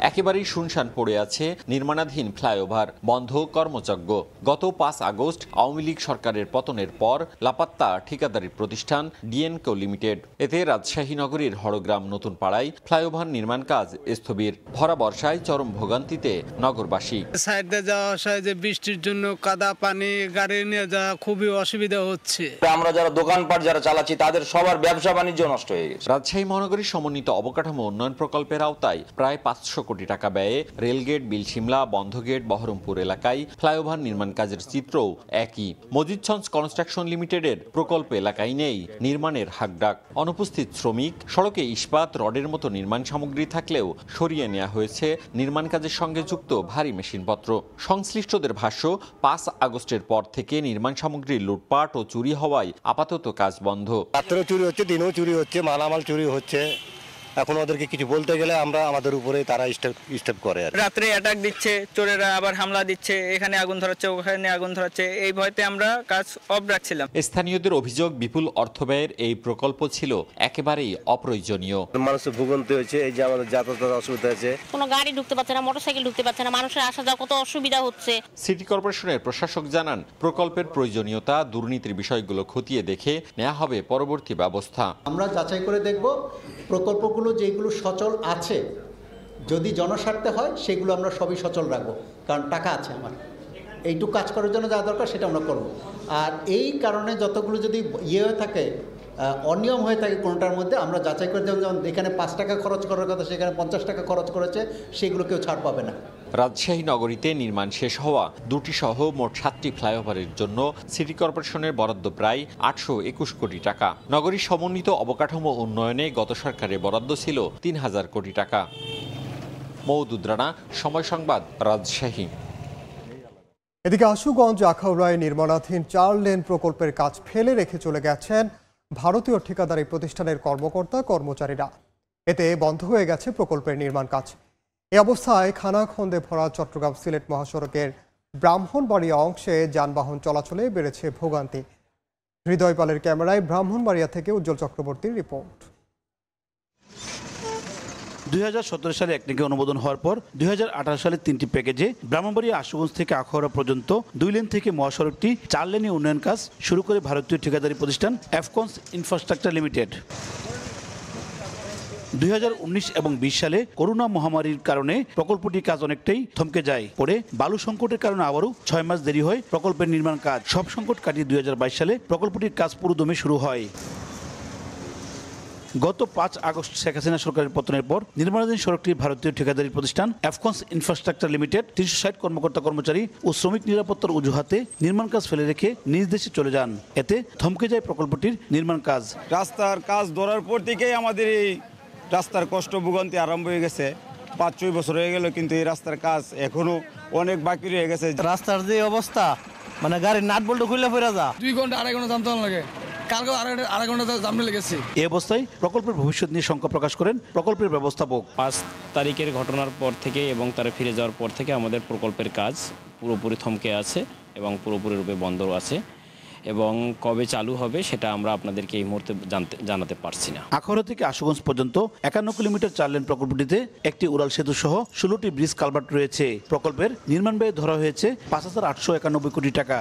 একেবারেই শুনশান পড়ে আছে নির্মাণাধীন ফ্লাইওভার, বন্ধ কর্মযজ্ঞ। গত 5 আগস্ট আওয়ামী লীগ সরকারের পতনের পর লাপাত্তা ঠিকাদারি প্রতিষ্ঠান ডিএনকো লিমিটেড। এতে রাজশাহী নগরীর হরগ্রাম নতুন পাড়ায় ফ্লাইওভার নির্মাণ কাজ স্থবির। ভরা বর্ষায় চরম ভোগান্তিতে নগরবাসী। সাইডে যাওয়া আসায় যে বৃষ্টির জন্য কাদা পানি গাড়ি নিয়ে যাওয়া খুবই অসুবিধা হচ্ছে। আমরা যারা দোকানপাট যারা চালাচ্ছি তাদের সবার ব্যবসা বাণিজ্য নষ্ট হয়ে গেছে। রাজশাহী মহানগরীর সমন্বিত অবকাঠামো উন্নয়ন প্রকল্পের আওতায় প্রায় 500 কোটি টাকা ব্যয়ে রেলগেট, বিলশিমলা, বন্ধগেট, বহরমপুর এলাকায় ফ্লাইওভার নির্মাণ কাজের চিত্রও একই। মজিদছঞ্চ কনস্ট্রাকশন লিমিটেডের প্রকল্প এলাকায় নেই নির্মাণের হাকডাক। অনুপস্থিত শ্রমিক, সড়কে ইস্পাত, রডের মতো নির্মাণ সামগ্রী থাকলেও সরিয়ে নেওয়া হয়েছে নির্মাণ কাজের সঙ্গে যুক্ত ভারী মেশিনপত্র। সংশ্লিষ্টদের ভাষ্য, 5 আগস্টের পর থেকে নির্মাণ সামগ্রীর লুটপাট ও চুরি হওয়ায় আপাতত কাজ বন্ধ। রাত্রেও চুরি হচ্ছে, দিনেও চুরি হচ্ছে, মালামাল চুরি হচ্ছে, এখন ওদেরকে কিছু বলতে গেলে আমরা আমাদের উপরে তারা স্টেপ করে। রাত্রে অ্যাটাক দিচ্ছে, চোরেরা আবার হামলা দিচ্ছে, এখানে আগুন ধরাচ্ছে, ওখানে আগুন ধরাচ্ছে, এই ভয়তে আমরা কাজ অফ রাখছিলাম। স্থানীয়দের অভিযোগ, বিপুল অর্থ ব্যয়ের এই প্রকল্প ছিল একেবারেই অপ্রয়োজনীয়। মানুষের ভোগান্তি হয়েছে, এই যে আমাদের যাতায়াতের অসুবিধা আছে, কোনো গাড়ি ঢুকতে পারছে না, মোটরসাইকেল ঢুকতে পারছে না, মানুষের আসা যাওয়া কত অসুবিধা হচ্ছে। সিটি কর্পোরেশনের প্রশাসক জানান, প্রকল্পের প্রয়োজনীয়তা, দুর্নীতির বিষয়গুলো খতিয়ে দেখে নেওয়া হবে পরবর্তী ব্যবস্থা। আমরা যাচাই করে দেখব প্রকল্পগুলো যেগুলো সচল আছে, যদি জনস্বার্থে হয় সেগুলো আমরা সবই সচল রাখবো, কারণ টাকা আছে আমার, এইটুকু কাজ করার জন্য যা দরকার সেটা আমরা করব। আর এই কারণে যতগুলো যদি হয়ে থাকে, অনিয়ম হয়ে থাকে কোনোটার মধ্যে, আমরা যাচাই করে দেব। যেমন এখানে 5 টাকা খরচ করার কথা সেখানে 50 টাকা খরচ করেছে, সেগুলো কেউ ছাড় পাবে না। রাজশাহী নগরীতে নির্মাণ শেষ হওয়া 2টি সহ মোট 7টি ফ্লাইওভারের জন্য সিটি কর্পোরেশনের বরাদ্দ প্রায় 821 কোটি টাকা। নগরীর সমন্বিত অবকাঠামো উন্নয়নে গত সরকারের বরাদ্দ ছিল 3000 কোটি টাকা। মওদুদ রানা, সময় সংবাদ, রাজশাহী। এদিকে আশুগঞ্জ আখাউড়ায় নির্মাণাধীন 4 লেন প্রকল্পের কাজ ফেলে রেখে চলে গেছেন ভারতীয় ঠিকাদারি প্রতিষ্ঠানের কর্মকর্তা কর্মচারীরা। এতে বন্ধ হয়ে গেছে প্রকল্পের নির্মাণ কাজ। এই অবস্থায় খানাখন্দে ভরা চট্টগ্রাম সিলেট মহাসড়কের ব্রাহ্মণবাড়িয়া অংশে যানবাহন চলাচলে বেড়েছে ভোগান্তি। হৃদয় পালের ক্যামেরায় ব্রাহ্মণবাড়িয়া থেকে উজ্জ্বল চক্রবর্তীর রিপোর্ট। 2017 সালে একনেকে অনুমোদন হওয়ার পর 2018 সালে 3টি প্যাকেজে ব্রাহ্মণবাড়িয়া আশুগঞ্জ থেকে আখাউড়া পর্যন্ত 2 লেন থেকে মহাসড়কটি 4 লেনে উন্নয়ন কাজ শুরু করে ভারতীয় ঠিকাদারি প্রতিষ্ঠান এফকন্স ইনফ্রাস্ট্রাকচার লিমিটেড। 2019 এবং 20 সালে করোনা মহামারীর কারণে প্রকল্পটির কাজ অনেকটাই থমকে যায়। পরে বালু সংকটের কারণে আবারও 6 মাস দেরি হয় প্রকল্পের নির্মাণ কাজ। সব সংকট কাটিয়ে 2022 সালে প্রকল্পটির কাজ পুরোদমে শুরু হয়। গত 5 আগস্ট শেখ হাসিনা সরকারের পতনের পর নির্মাণাধীন সড়কটির ভারতীয় ঠিকাদারি প্রতিষ্ঠান এফকন্স ইনফ্রাস্ট্রাকচার লিমিটেড 360 কর্মকর্তা কর্মচারী ও শ্রমিক নিরাপত্তার অজুহাতে নির্মাণ কাজ ফেলে রেখে নিজ দেশে চলে যান। এতে থমকে যায় প্রকল্পটির নির্মাণ কাজ। রাস্তার কাজ ধরার পর থেকেই আমাদের এই রাস্তার কষ্ট ভোগান্তি আরম্ভ হয়ে গেছে। 5-6 বছর হয়ে গেল, কিন্তু এই রাস্তার কাজ এখনো অনেক বাকি রয়ে গেছে। রাস্তার যে অবস্থা, মানে গাড়ির নাট বল্টু খুলে পড়ে যা 2 ঘন্টা 2.5 ঘন্টা জামতে লাগে, কালকে আড়াই ঘন্টা জামতে লেগেছে। এই অবস্থায় প্রকল্পের ভবিষ্যৎ নিয়ে শঙ্কা প্রকাশ করেন প্রকল্পের ব্যবস্থাপক। 5 তারিখের ঘটনার পর থেকে এবং তারা ফিরে যাওয়ার পর থেকে আমাদের প্রকল্পের কাজ পুরোপুরি থমকে আছে এবং পুরোপুরি রূপে বন্ধ আছে, এবং কবে চালু হবে সেটা আমরা আপনাদেরকে এই মুহূর্তে জানাতে পারছি না। আখাউড়া থেকে আশুগঞ্জ পর্যন্ত 51 কিলোমিটার 4 লেন প্রকল্পটিতে একটি উড়াল সেতু সহ 16টি ব্রিজ কালভার্ট রয়েছে। প্রকল্পের নির্মাণ ব্যয় ধরা হয়েছে 5891 কোটি টাকা।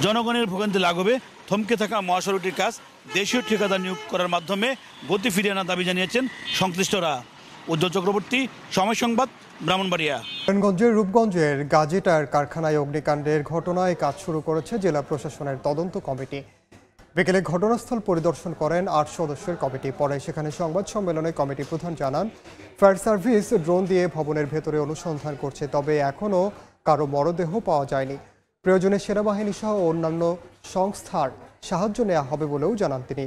জনগণের ভোগান্তি লাঘবে থমকে থাকা মহাসড়কটির কাজ দেশীয় ঠিকাদার নিয়োগ করার মাধ্যমে গতি ফিরিয়ে আনার দাবি জানিয়েছেন সংশ্লিষ্টরা। উজ্জ্বল চক্রবর্তী, সময় সংবাদ, ব্রাহ্মণবাড়িয়া। নারায়ণগঞ্জের রূপগঞ্জের গাজী টায়ার কারখানায় অগ্নিকাণ্ডের ঘটনায় কাজ শুরু করেছে জেলা প্রশাসনের তদন্ত কমিটি। বিকেলে ঘটনাস্থল পরিদর্শন করেন 8 সদস্যের কমিটি। পরে সেখানে সংবাদ সম্মেলনে কমিটি প্রধান জানান, ফায়ার সার্ভিস ড্রোন দিয়ে ভবনের ভেতরে অনুসন্ধান করছে, তবে এখনও কারো মরদেহ পাওয়া যায়নি। প্রয়োজনে সেনাবাহিনী সহ অন্যান্য সংস্থার সাহায্য নেওয়া হবে বলেও জানান তিনি।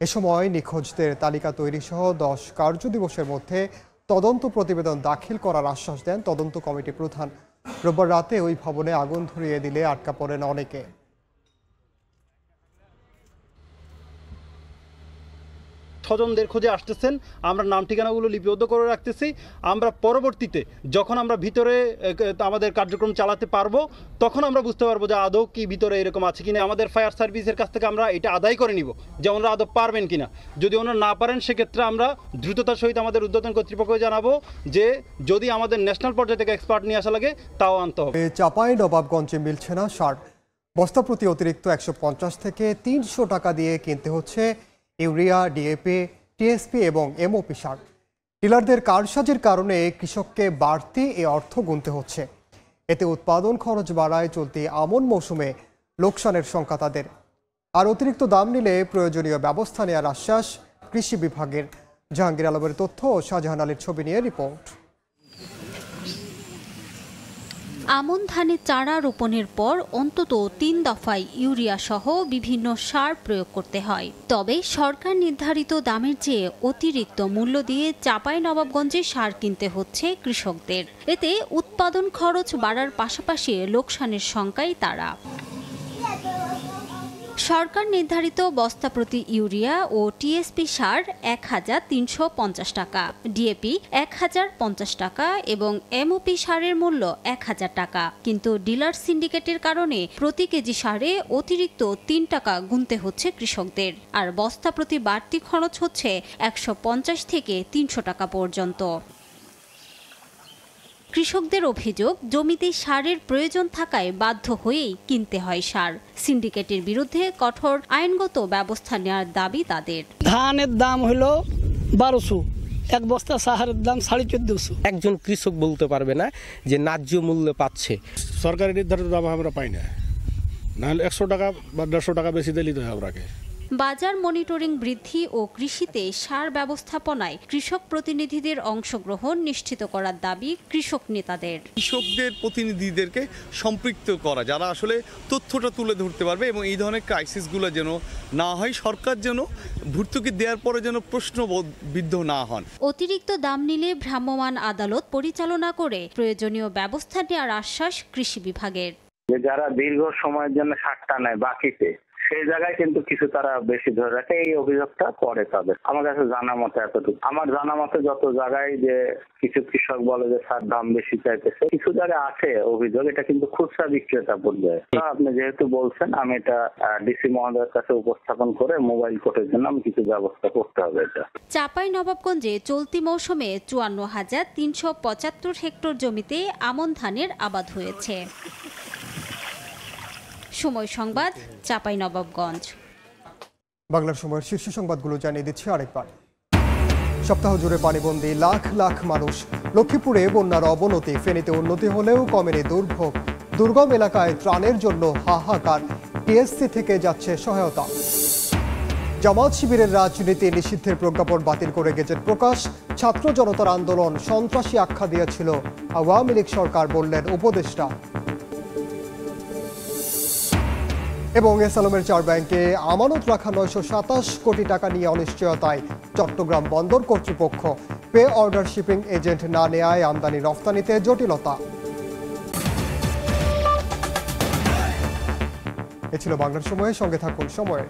এ সময় নিখোঁজদের তালিকা তৈরি সহ 10 কার্যদিবসের মধ্যে তদন্ত প্রতিবেদন দাখিল করার আশ্বাস দেন তদন্ত কমিটি প্রধান। রোববার রাতে ওই ভবনে আগুন ধরিয়ে দিলে আটকা পড়েন অনেকে। স্বজনদের খোঁজে আসতেছেন, আমরা নাম ঠিকানাগুলো লিপিবদ্ধ করে রাখতেছি। আমরা পরবর্তীতে যখন আমরা ভিতরে আমাদের কার্যক্রম চালাতে পারবো, তখন আমরা বুঝতে পারবো যে আদৌ কি ভিতরে এরকম আছে কিনা। আমাদের ফায়ার সার্ভিসের কাছ থেকে আমরা এটা আদায় করে নিব যে ওনারা আদৌ পারবেন কিনা। যদি ওনারা না পারেন, সেক্ষেত্রে আমরা দ্রুততার সহিত আমাদের ঊর্ধ্বতন কর্তৃপক্ষকে জানাবো যে যদি আমাদের ন্যাশনাল পর্যায়ে থেকে এক্সপার্ট নিয়ে আসা লাগে, তাও আনতে হবে। চাঁপাইনবাবগঞ্জে মিলছে না সার। বস্তা প্রতি অতিরিক্ত 150 থেকে 300 টাকা দিয়ে কিনতে হচ্ছে ইউরিয়া, ডিএপি, টিএসপি এবং এমওপি সার। ডিলারদের কারসাজির কারণে কৃষককে বাড়তি এ অর্থ গুনতে হচ্ছে। এতে উৎপাদন খরচ বাড়ায় চলতি আমন মৌসুমে লোকসানের শঙ্কা তাদের। আর অতিরিক্ত দাম নিলে প্রয়োজনীয় ব্যবস্থা নেওয়ার আশ্বাস কৃষি বিভাগের। জাহাঙ্গীর আলমের তথ্য ও শাহজাহান আলীর ছবি নিয়ে রিপোর্ট। আমন ধানের চারা রোপণের পর অন্তত 3 দফায় ইউরিয়া সহ বিভিন্ন সার প্রয়োগ করতে হয়। তবে সরকার নির্ধারিত দামের চেয়ে অতিরিক্ত মূল্য দিয়ে চাঁপাইনবাবগঞ্জে সার কিনতে হচ্ছে কৃষকদের। এতে উৎপাদন খরচ বাড়ার পাশাপাশি লোকসানের শঙ্কায় তারা। সরকার নির্ধারিত বস্তা প্রতি ইউরিয়া ও টিএসপি সার ১,৩৫০ টাকা, ডিএপি ১,০৫০ টাকা এবং এমওপি সারের মূল্য ১,০০০ টাকা। কিন্তু ডিলার সিন্ডিকেটের কারণে প্রতি কেজি সারে অতিরিক্ত ৩ টাকা গুনতে হচ্ছে কৃষকদের, আর বস্তা প্রতি বাড়তি খরচ হচ্ছে ১৫০ থেকে ৩০০ টাকা পর্যন্ত। কৃষকদের অভিযোগ, জমিতে সারের প্রয়োজন থাকায় বাধ্য হয়েই কিনতে হয় সার। সিন্ডিকেটের বিরুদ্ধে কঠোর আইনগত ব্যবস্থা নেওয়ার দাবি তাদের। ধানের দাম হলো ১২০০, এক বস্তা সাহারের দাম ১৪৫০। একজন কৃষক বলতে পারবে না যে ন্যায্য মূল্য পাচ্ছে। সরকারি নির্ধারিত দাম আমরা পাই না, নাহলে ১০০ টাকা বা ১৫০ টাকা বেশি দিলেই তো আপনাকে। বাজার মনিটরিং বৃদ্ধি ও কৃষিতে সার ব্যবস্থাপনায় কৃষক প্রতিনিধিদের অংশগ্রহণ নিশ্চিত করার দাবি কৃষক নেতাদের। কৃষকদের প্রতিনিধিদেরকে সম্পৃক্ত করা, যারা আসলে তথ্যটা তুলে ধরতে পারবে এবং এই ধরনের ক্রাইসিসগুলো যেন না হয়, সরকার যেন ভর্তুকি দেওয়ার পরে যেন প্রশ্নবিদ্ধ না হন। অতিরিক্ত দাম নিলে ভ্রাম্যমাণ আদালত পরিচালনা করে প্রয়োজনীয় ব্যবস্থা নেওয়ার আশ্বাস কৃষি বিভাগের। যারা দীর্ঘ সময়ের জন্য সারটা নেয় বাকিতে, সেই জায়গায় কিন্তু কিছু তারা বেশি ধরে রাখে, এই অভিযোগটা করে তাদের। আমার কাছে জানা মতে এতটুকু, আমার জানা মতে যত জায়গায় যে কিছু কৃষক বলে যে সার দাম বেশি চাইতেছে, কিছু জায়গায় আছে অভিযোগ, এটা কিন্তু খুচরা বিক্রেতা পর্যায়ে। আপনি যেহেতু বলছেন, আমি এটা ডিসি মহোদয়ের কাছে উপস্থাপন করে মোবাইল কোর্টের জন্য আমি কিছু ব্যবস্থা করতে হবে। এটা চাঁপাইনবাবগঞ্জে চলতি মৌসুমে ৫৪,৩৭৫ হেক্টর জমিতে আমন ধানের আবাদ হয়েছে। সময় সংবাদ, চাঁপাইনবাবগঞ্জ। বাংলার সময়ের শীর্ষ সংবাদগুলো জানিয়ে দিচ্ছি আরেকবার। সপ্তাহ জুড়ে পানিবন্দী লাখ লাখ মানুষ। লক্ষ্মীপুরে বন্যার অবনতি, ফেনীতে উন্নতি হলেও কমেনি দুর্ভোগ। দুর্গম এলাকায় ত্রাণের জন্য হাহাকার, টিএসসি থেকে যাচ্ছে সহায়তা। জামাত শিবিরের রাজনীতি নিষিদ্ধের প্রজ্ঞাপন বাতিল করে গেজেট প্রকাশ। ছাত্র জনতার আন্দোলন সন্ত্রাসী আখ্যা দিয়েছিল আওয়ামী লীগ সরকার, বললেন উপদেষ্টা। এবং এসালমের 4 ব্যাংকে আমানত রাখা 927 কোটি টাকা নিয়ে অনিশ্চয়তায় চট্টগ্রাম বন্দর কর্তৃপক্ষ। পে অর্ডার শিপিং এজেন্ট না নেয়ায় আমদানি রফতানিতে জটিলতা। এ ছিল বাংলার সময়ের সঙ্গে থাকুন সময়ের।